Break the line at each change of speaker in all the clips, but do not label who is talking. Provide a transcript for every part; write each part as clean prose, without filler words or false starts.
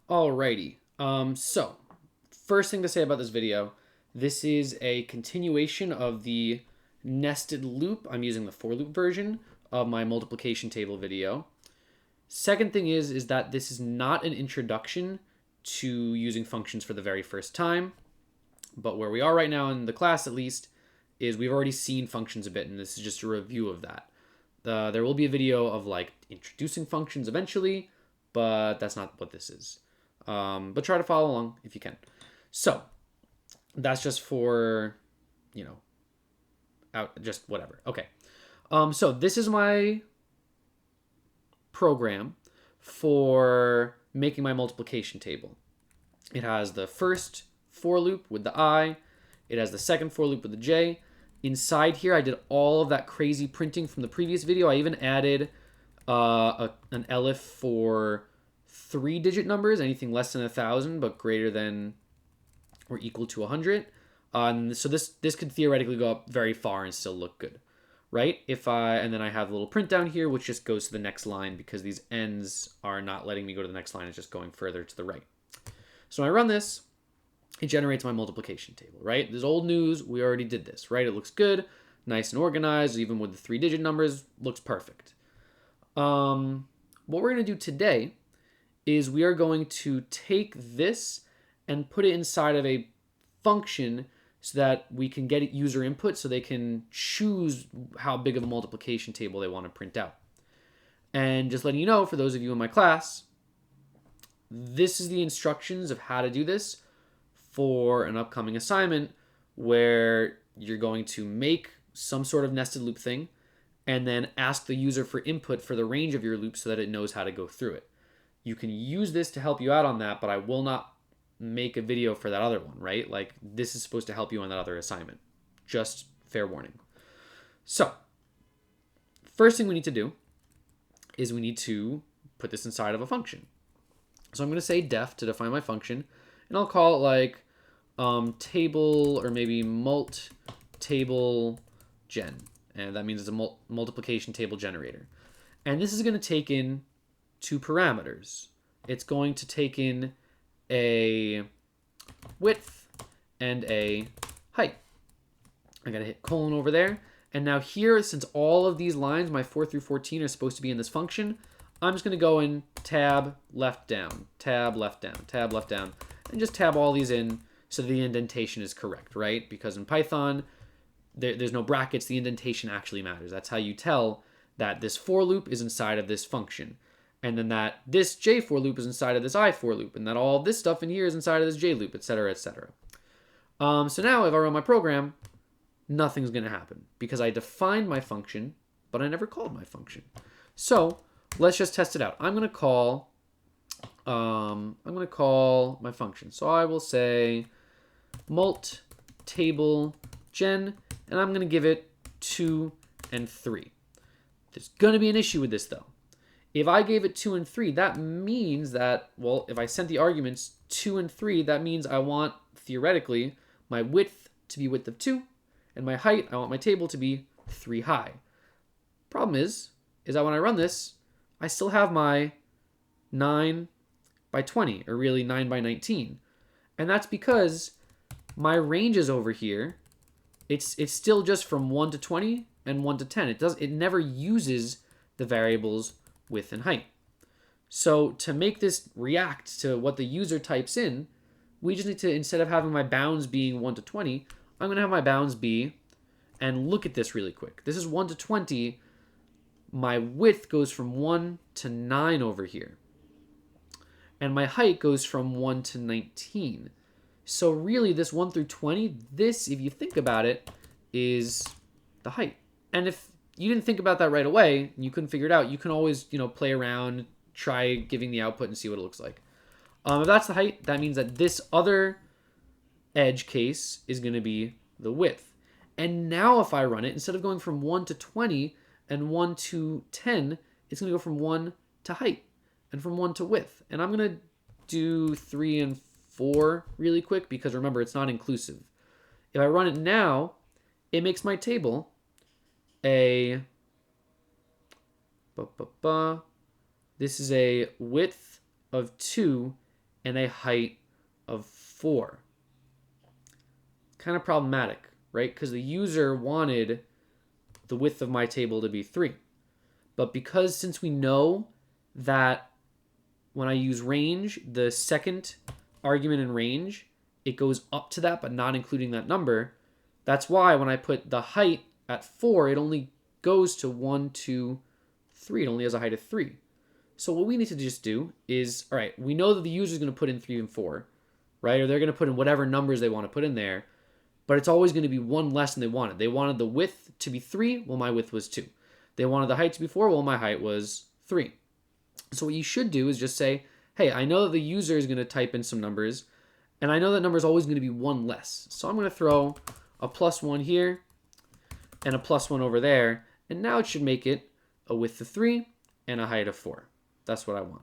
Alrighty. So first thing to say about this video, this is a continuation of the nested loop. I'm using the for loop version of my multiplication table video. Second thing is that this is not an introduction to using functions for the very first time, but where we are right now in the class at least is we've already seen functions a bit, and this is just a review of that. There will be a video of like introducing functions eventually, but that's not what this is. But try to follow along if you can. So that's just for, just whatever. Okay. So this is my program for making my multiplication table. It has the first for loop with the I. It has the second for loop with the J. Inside here, I did all of that crazy printing from the previous video. I even added an elif for 3-digit numbers, anything less than 1,000 but greater than or equal to 100. So this could theoretically go up very far and still look good, right? And then I have a little print down here, which just goes to the next line because these ends are not letting me go to the next line. It's just going further to the right. So when I run this, it generates my multiplication table, right? This old news. We already did this, right? It looks good, nice and organized, even with the 3-digit numbers, looks perfect. What we're going to do today is we are going to take this and put it inside of a function so that we can get user input so they can choose how big of a multiplication table they want to print out. And just letting you know, for those of you in my class, this is the instructions of how to do this for an upcoming assignment where you're going to make some sort of nested loop thing and then ask the user for input for the range of your loop so that it knows how to go through it. You can use this to help you out on that, but I will not make a video for that other one, right? Like, this is supposed to help you on that other assignment. Just fair warning. So, first thing we need to do is we need to put this inside of a function. So I'm going to say def to define my function, and I'll call it like table or maybe mult table gen. And that means it's a multiplication table generator. And this is going to take in 2 parameters. It's going to take in a width and a height. I gotta hit colon over there. And now here, since all of these lines, my 4 through 14, are supposed to be in this function, I'm just gonna go in tab left down, tab left down, tab left down, and just tab all these in so the indentation is correct, right? Because in Python, there's no brackets, the indentation actually matters. That's how you tell that this for loop is inside of this function. And then that this J for loop is inside of this I for loop, and that all this stuff in here is inside of this J loop, etc., etc. So now if I run my program, nothing's going to happen because I defined my function, but I never called my function. So let's just test it out. I'm going to call my function. So I will say mult table gen, and I'm going to give it 2 and 3. There's going to be an issue with this though. If I gave it 2 and 3, that means that, well, if I sent the arguments 2 and 3, that means I want, theoretically, my width to be width of 2, and my height, I want my table to be 3 high. Problem is that when I run this, I still have my 9 by 20, or really 9 by 19. And that's because my ranges over here, it's still just from 1 to 20 and 1 to 10. It never uses the variables width and height. So to make this react to what the user types in, we just need to, instead of having my bounds being 1 to 20, I'm going to have my bounds be, and look at this really quick. This is 1 to 20. My width goes from 1 to 9 over here. And my height goes from 1 to 19. So really this 1 through 20, this, if you think about it, is the height. And if you didn't think about that right away, and you couldn't figure it out, you can always, play around, try giving the output and see what it looks like. If that's the height, that means that this other edge case is going to be the width. And now if I run it, instead of going from 1 to 20 and 1 to 10, it's going to go from 1 to height and from 1 to width. And I'm going to do 3 and 4 really quick because remember, it's not inclusive. If I run it now, it makes my table a this is a width of 2 and a height of 4. Kind of problematic, right? Because the user wanted the width of my table to be 3. But because since we know that when I use range, the second argument in range, it goes up to that, but not including that number. That's why when I put the height at 4, it only goes to 1, 2, 3. It only has a height of 3. So what we need to just do is, all right, we know that the user is going to put in 3 and 4, right? Or they're going to put in whatever numbers they want to put in there, but it's always going to be 1 less than they wanted. They wanted the width to be 3, well, my width was 2. They wanted the height to be 4, well, my height was 3. So what you should do is just say, hey, I know that the user is going to type in some numbers, and I know that number is always going to be 1 less. So I'm going to throw a +1 here and a +1 over there, and now it should make it a width of 3 and a height of 4. That's what I want.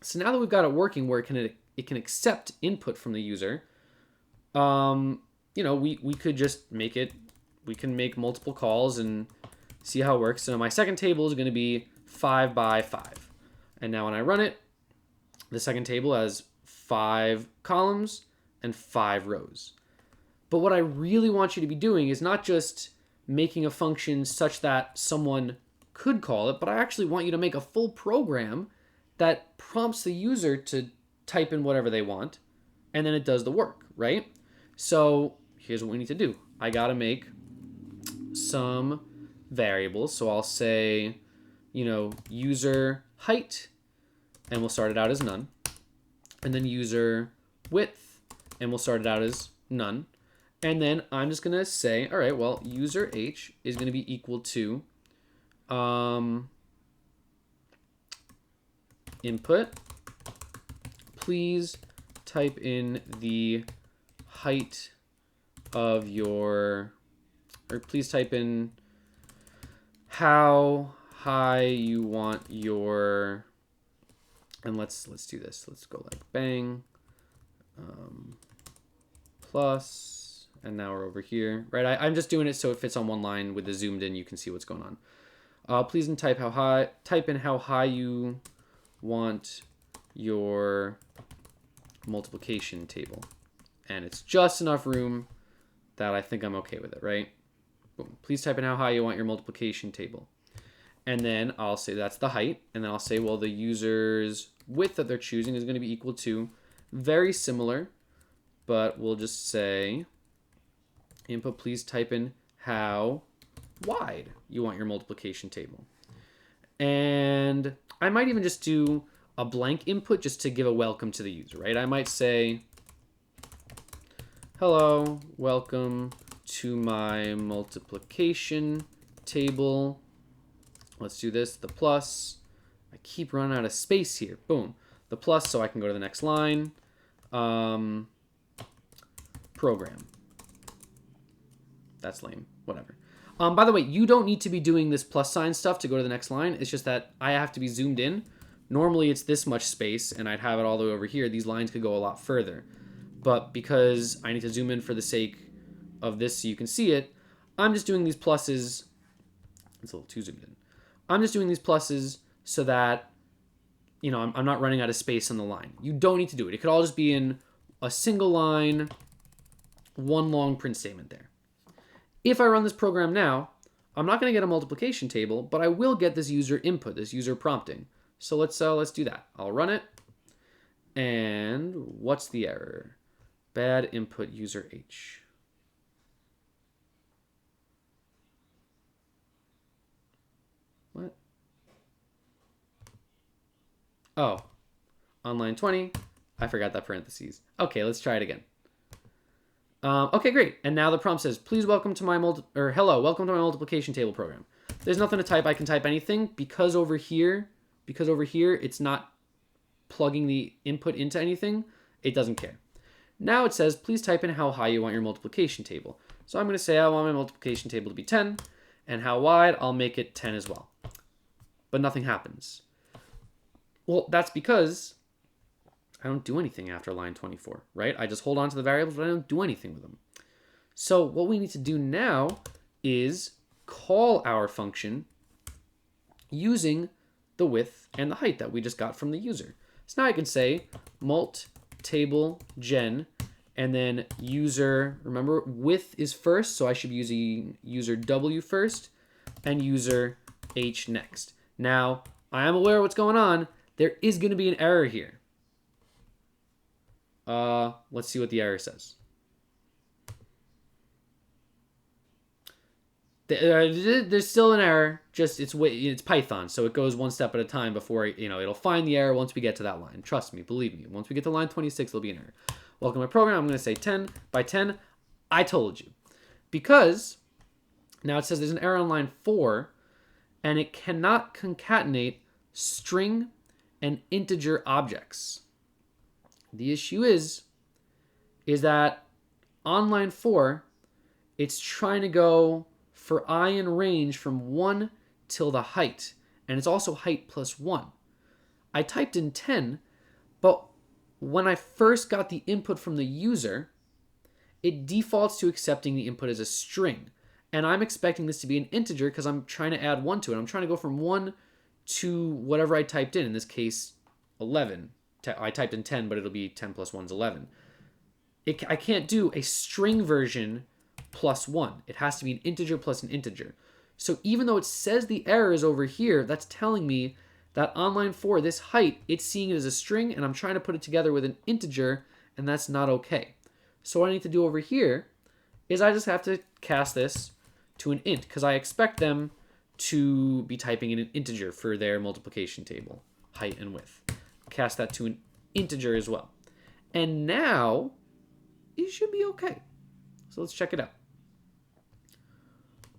So now that we've got it working where it can accept input from the user, we could just make it, we can make multiple calls and see how it works. So my second table is going to be 5 by 5. And now when I run it, the second table has 5 columns and 5 rows. But what I really want you to be doing is not just making a function such that someone could call it, but I actually want you to make a full program that prompts the user to type in whatever they want, and then it does the work, right? So here's what we need to do. I got to make some variables. So I'll say, user height, and we'll start it out as none. And then user width, and we'll start it out as none. And then I'm just going to say, all right, well, user h is going to be equal to input. Please type in the height of your, or please type in how high you want your, and let's do this. Let's go like bang, plus, and now we're over here, right? I'm just doing it so it fits on one line. With the zoomed in, you can see what's going on. Please type in how high you want your multiplication table. And it's just enough room that I think I'm okay with it, right? Boom. Please type in how high you want your multiplication table. And then I'll say that's the height. And then I'll say, well, the user's width that they're choosing is going to be equal to, very similar, but we'll just say input, please type in how wide you want your multiplication table. And I might even just do a blank input just to give a welcome to the user, right? I might say, hello, welcome to my multiplication table. Let's do this, the plus. I keep running out of space here. Boom. The plus so I can go to the next line. Program. That's lame. Whatever. By the way, you don't need to be doing this plus sign stuff to go to the next line. It's just that I have to be zoomed in. Normally it's this much space and I'd have it all the way over here. These lines could go a lot further. But because I need to zoom in for the sake of this so you can see it, I'm just doing these pluses. It's a little too zoomed in. I'm just doing these pluses so that, I'm not running out of space on the line. You don't need to do it. It could all just be in a single line, one long print statement there. If I run this program now, I'm not going to get a multiplication table, but I will get this user input, this user prompting. So let's do that. I'll run it. And what's the error? Bad input user H. What? Oh, on line 20, I forgot that parentheses. Okay, let's try it again. Okay, great. And now the prompt says, please welcome to my hello, welcome to my multiplication table program. There's nothing to type. I can type anything because over here it's not plugging the input into anything. It doesn't care. Now it says, please type in how high you want your multiplication table. So I'm going to say I want my multiplication table to be 10, and how wide, I'll make it 10 as well. But nothing happens. Well, that's because I don't do anything after line 24, right? I just hold on to the variables, but I don't do anything with them. So what we need to do now is call our function using the width and the height that we just got from the user. So now I can say, mult table gen, and then user, remember with is first, so I should be using user W first and user H next. Now, I am aware of what's going on. There is going to be an error here. Let's see what the error says. There's still an error. Just it's Python, so it goes one step at a time before it'll find the error once we get to that line. Trust me, believe me. Once we get to line 26, there'll be an error. Welcome to my program. I'm going to say 10 by 10. I told you, because now it says there's an error on line 4, and it cannot concatenate string and integer objects. The issue is that on line 4, it's trying to go for I in range from 1 till the height, and it's also height plus 1. I typed in 10, but when I first got the input from the user, it defaults to accepting the input as a string. And I'm expecting this to be an integer because I'm trying to add 1 to it. I'm trying to go from 1 to whatever I typed in this case, 11. I typed in 10, but it'll be 10 plus 1 is 11. I can't do a string version plus 1. It has to be an integer plus an integer. So even though it says the error is over here, that's telling me that on line 4, this height, it's seeing it as a string, and I'm trying to put it together with an integer, and that's not okay. So what I need to do over here is I just have to cast this to an int, because I expect them to be typing in an integer for their multiplication table, height and width. Cast that to an integer as well. And now, it should be okay. So let's check it out.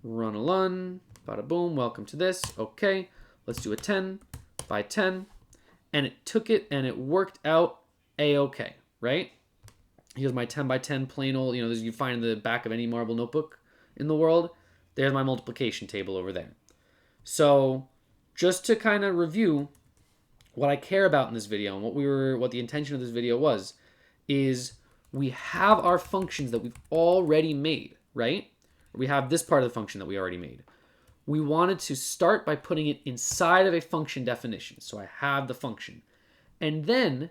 Run a lun, bada boom, welcome to this. Okay, let's do a 10 by 10. And it took it and it worked out a-okay, right? Here's my 10 by 10 plain old, you find in the back of any marble notebook in the world. There's my multiplication table over there. So just to kind of review what I care about in this video and what the intention of this video was, is we have our functions that we've already made, right? We have this part of the function that we already made. We wanted to start by putting it inside of a function definition. So I have the function. And then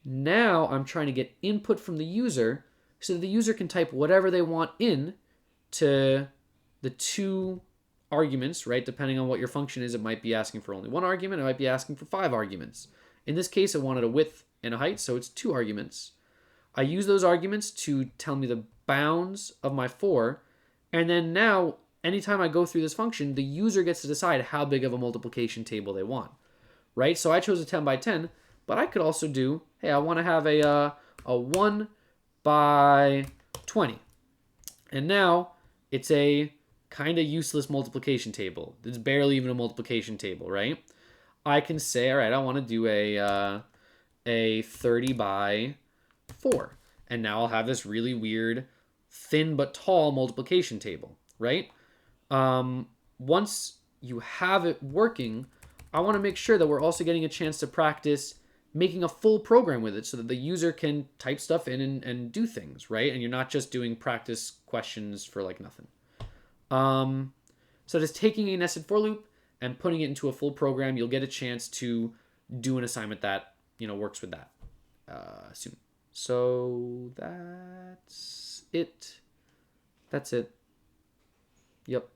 now I'm trying to get input from the user so that the user can type whatever they want in to the two arguments, right? Depending on what your function is, it might be asking for only one argument. It might be asking for 5 arguments. In this case, it wanted a width and a height, so it's 2 arguments. I use those arguments to tell me the bounds of my 4. And then now, anytime I go through this function, the user gets to decide how big of a multiplication table they want, right? So I chose a 10 by 10, but I could also do, hey, I want to have a 1 by 20. And now it's a kind of useless multiplication table. It's barely even a multiplication table, right? I can say, all right, I want to do a 30 by 4. And now I'll have this really weird, thin but tall multiplication table, right? Once you have it working, I want to make sure that we're also getting a chance to practice making a full program with it so that the user can type stuff in and do things, right? And you're not just doing practice questions for like nothing. So just taking a nested for loop and putting it into a full program, you'll get a chance to do an assignment that, works with that soon. So that's it. Yep.